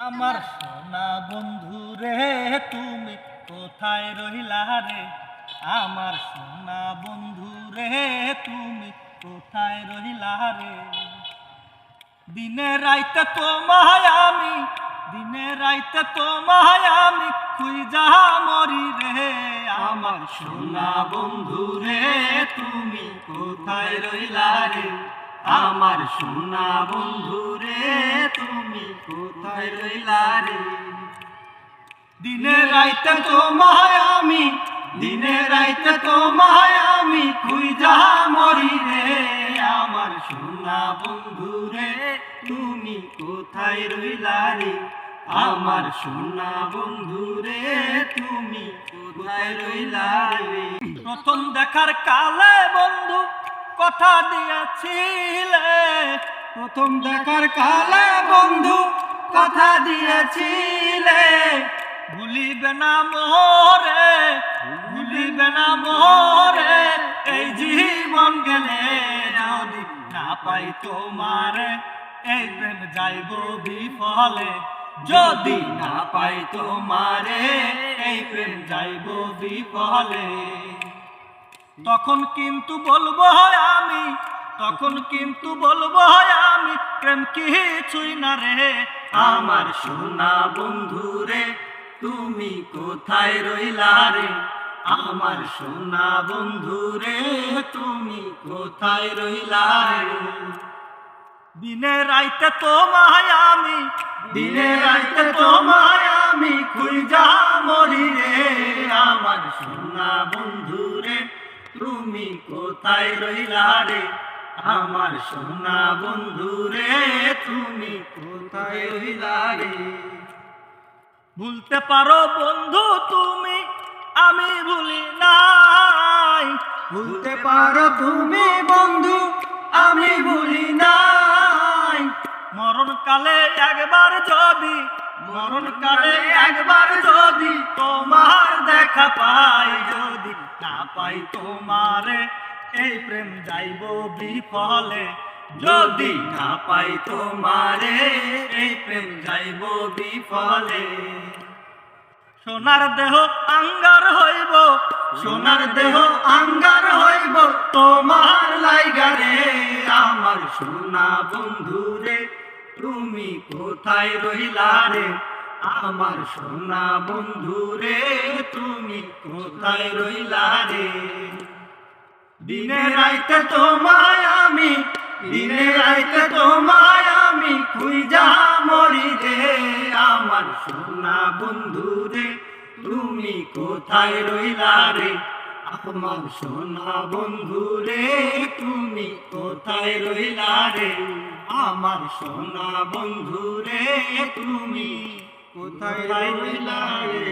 আমার সোনা বন্ধু রে, তুমি কোথায় রহিলা রে? আমার সোনা বন্ধু রে, তুমি কোথায় রহিলা রে? দিনে রাইতে তোমায় আমি, দিনে রাইতে তোমায় আমি খুঁজা মরি রে। আমার সোনা বন্ধু রে, তুমি কোথায় রহিলা রে? আমার সোনা বন্ধু রে, তুমি কোথায় রইলা রে? দিনে রাইতে তোমায় আমি, দিনে রাইতে তোমায় আমি খুঁজা মরি রে। আমার সোনা বন্ধু রে, তুমি কোথায় রইলা রে? আমার সোনা বন্ধু রে, তুমি কোথায় রইলা রে? প্রথম দেখার কালে বন্ধু কথা দিয়েছিলে, প্রথম দেখার কালে বন্ধু কথা দিয়েছিলে, ভুলিবে না মোরে, ভুলিবে না মোরে। এই জীবন গেলে যদি না পাই তোমারে, এই প্রেম যাইব বিফলে। যদি না পাই তোমারে, এই প্রেম যাইব বিফলে। তখন কিন্তু বলবো আমি, তখন কিন্তু বলবো আমি, প্রেম কিছুই না রে। আমার সোনা বন্ধু রে, তুমি কোথায় রইলা রে? আমার সোনা বন্ধু রে, তুমি কোথায় রইলা রে? দিনে রাইতে তোমায় আমি, দিনে রাইতে তোমায় আমি খুঁজা মরি রে। আমার সোনা বন্ধু রে, তুমি কোথায় রইলা রে? আমার সোনা বন্ধু রে, তুমি কোথায় রইলা রে? ভুলতে পারো বন্ধু তুমি, আমি ভুলি নাই। ভুলতে পারো তুমি বন্ধু, আমি ভুলি নাই। মরণকালে একবার যদি, মরণকালে একবার যদি তোমার দেখা পাই, যদি না পাই তোমারে, এই প্রেম যাইব বিফলে। যদি না পাই তোমারে, এই প্রেম যাইব বিফলে। সোনার দেহ আঙ্গার হইব, সোনার দেহ আঙ্গার হইব তোমার লাইগা রে। আমার সোনা বন্ধু রে, তুমি কোথায় রইলা রে? আমার সোনা বন্ধু রে, তুমি কোথায় রইলা রে? দিনে রাইতে তোমায় আমি, দিনে রাইতে তোমায় আমি খুঁজা মরি রে। আমার সোনা বন্ধু রে, তুমি কোথায় রইলা রে? আমার সোনা বন্ধু রে, তুমি কোথায় রইলা রে? আমার সোনা বন্ধু রে, তুমি কোথায় রইলা রে?